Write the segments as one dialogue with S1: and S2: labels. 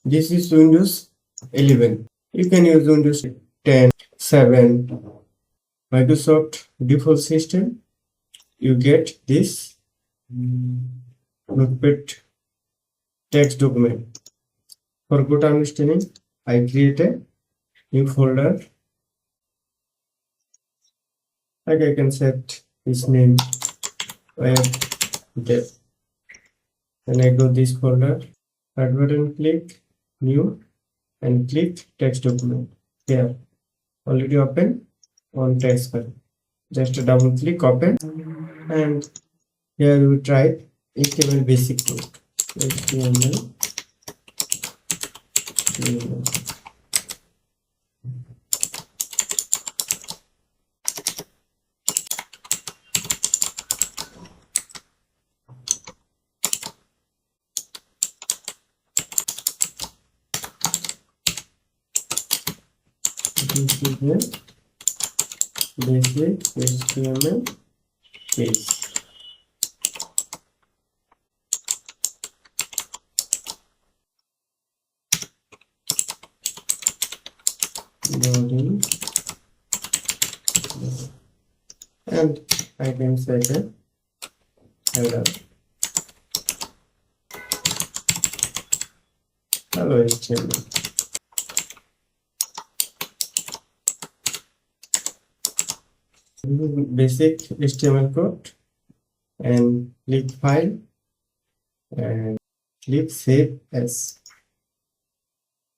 S1: This is Windows 11. You can use Windows 10, 7, Microsoft default system. You get this Notepad text document. For good understanding, I create a new folder. Like I can set this name web dev. Then I go this folder, right button click, new, and click text document. Here, already open on text file. Just double click open, and here we try HTML basic code. HTML. This is the basic HTML page. Loading, and I can set a header. Hello HTML. Basic HTML code, and click file and click save as.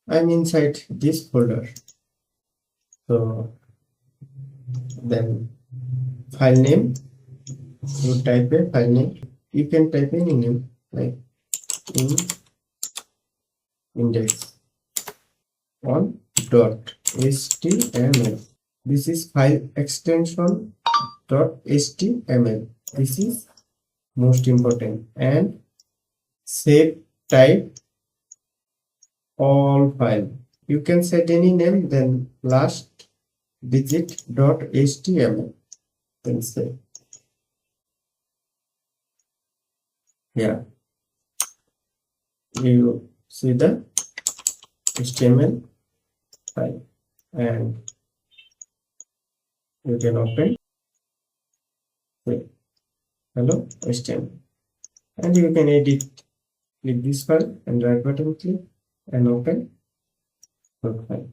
S1: I'm inside this folder. So then file name, you type a file name. You can type any name like index on .html. This is file extension .html. This is most important, and save type all file. You can set any name, then last digit .html, then save. Yeah, you see the HTML file, and you can open. Hello HTML, and you can edit. Click this file and right button click and open file,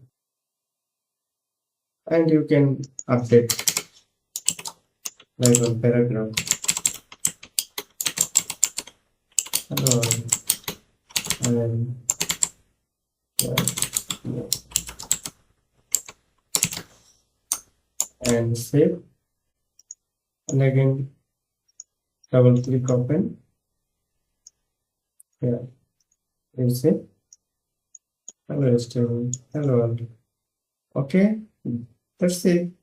S1: and you can update like one paragraph. Hello, and and save, and again double click open. Here you see hello HTML. Hello. Okay, that's it.